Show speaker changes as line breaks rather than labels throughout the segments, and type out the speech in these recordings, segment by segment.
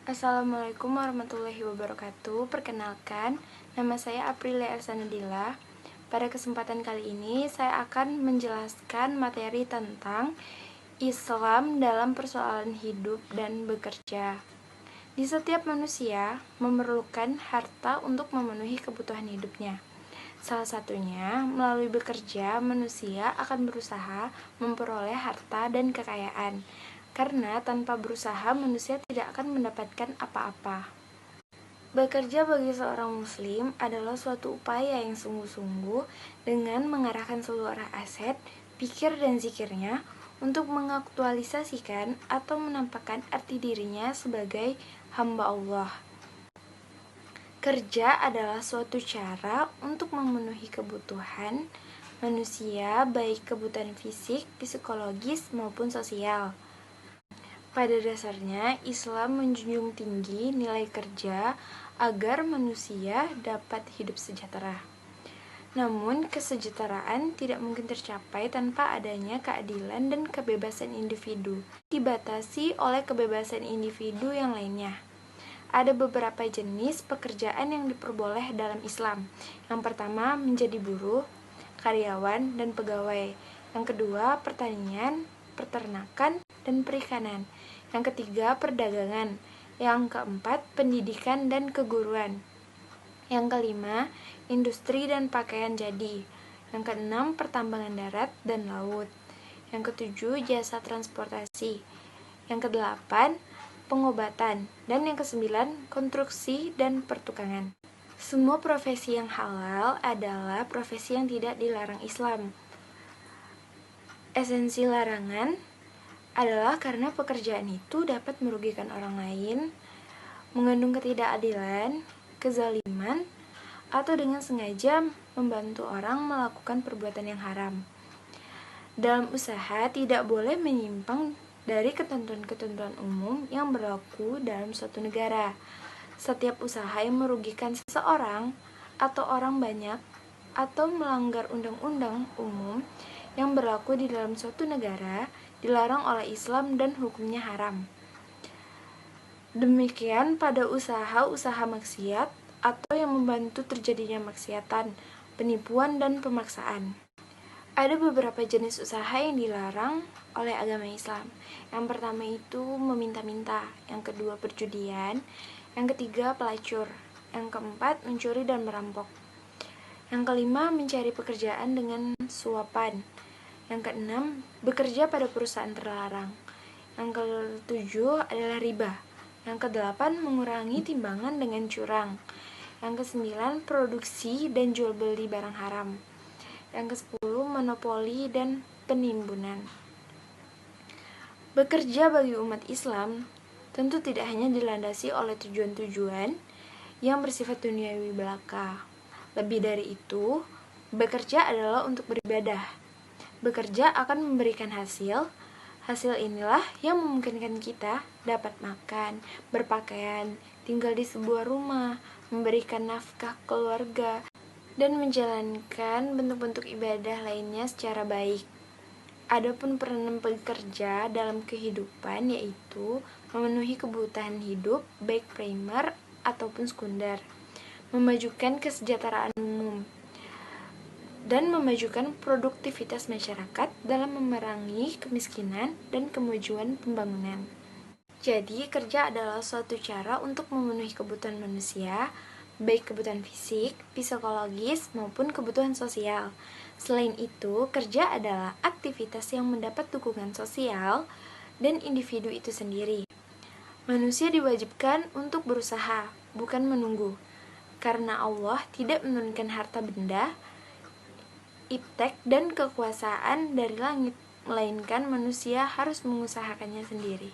Assalamualaikum warahmatullahi wabarakatuh. Perkenalkan, nama saya Aprilia Elsanadila. Pada kesempatan kali ini, saya akan menjelaskan materi tentang Islam dalam persoalan hidup dan bekerja. Di setiap manusia memerlukan harta untuk memenuhi kebutuhan hidupnya. Salah satunya, melalui bekerja, manusia akan berusaha memperoleh harta dan kekayaan. Karena tanpa berusaha, manusia tidak akan mendapatkan apa-apa. Bekerja bagi seorang muslim adalah suatu upaya yang sungguh-sungguh dengan mengarahkan seluruh aset, pikir dan zikirnya untuk mengaktualisasikan atau menampakkan arti dirinya sebagai hamba Allah. Kerja adalah suatu cara untuk memenuhi kebutuhan manusia, baik kebutuhan fisik, psikologis, maupun sosial. Pada dasarnya, Islam menjunjung tinggi nilai kerja agar manusia dapat hidup sejahtera. Namun, kesejahteraan tidak mungkin tercapai tanpa adanya keadilan dan kebebasan individu, dibatasi oleh kebebasan individu yang lainnya. Ada beberapa jenis pekerjaan yang diperboleh dalam Islam. Yang pertama, menjadi buruh, karyawan, dan pegawai. Yang kedua, pertanian, peternakan, dan perikanan. Yang ketiga, perdagangan. Yang keempat, pendidikan dan keguruan. Yang kelima, industri dan pakaian jadi. Yang keenam, pertambangan darat dan laut. Yang ketujuh, jasa transportasi. Yang kedelapan, pengobatan. Dan yang kesembilan, konstruksi dan pertukangan. Semua profesi yang halal adalah profesi yang tidak dilarang Islam. Esensi larangan adalah karena pekerjaan itu dapat merugikan orang lain, mengandung ketidakadilan, kezaliman, atau dengan sengaja membantu orang melakukan perbuatan yang haram. Dalam usaha tidak boleh menyimpang dari ketentuan-ketentuan umum yang berlaku dalam suatu negara. Setiap usaha yang merugikan seseorang atau orang banyak atau melanggar undang-undang umum yang berlaku di dalam suatu negara dilarang oleh Islam dan hukumnya haram. Demikian pada usaha-usaha maksiat atau yang membantu terjadinya maksiatan, penipuan, dan pemaksaan. Ada beberapa jenis usaha yang dilarang oleh agama Islam. Yang pertama itu meminta-minta, yang kedua perjudian, yang ketiga pelacur, yang keempat mencuri dan merampok, yang kelima mencari pekerjaan dengan suapan, yang keenam bekerja pada perusahaan terlarang, yang ketujuh adalah riba, yang kedelapan mengurangi timbangan dengan curang, yang kesembilan produksi dan jual beli barang haram, yang kesepuluh monopoli dan penimbunan. Bekerja bagi umat Islam tentu tidak hanya dilandasi oleh tujuan-tujuan yang bersifat duniawi belaka. Lebih dari itu, bekerja adalah untuk beribadah. Bekerja akan memberikan hasil. Hasil inilah yang memungkinkan kita dapat makan, berpakaian, tinggal di sebuah rumah, memberikan nafkah keluarga, dan menjalankan bentuk-bentuk ibadah lainnya secara baik. Adapun peranan pekerja dalam kehidupan yaitu memenuhi kebutuhan hidup baik primer ataupun sekunder, memajukan kesejahteraan umum, dan memajukan produktivitas masyarakat dalam memerangi kemiskinan dan kemajuan pembangunan. Jadi, kerja adalah suatu cara untuk memenuhi kebutuhan manusia, baik kebutuhan fisik, psikologis, maupun kebutuhan sosial. Selain itu, kerja adalah aktivitas yang mendapat dukungan sosial dan individu itu sendiri. Manusia diwajibkan untuk berusaha, bukan menunggu. Karena Allah tidak menurunkan harta benda, iptek, dan kekuasaan dari langit, melainkan manusia harus mengusahakannya sendiri.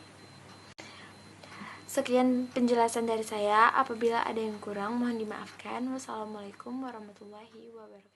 Sekian penjelasan dari saya. Apabila ada yang kurang, mohon dimaafkan. Wassalamualaikum warahmatullahi wabarakatuh.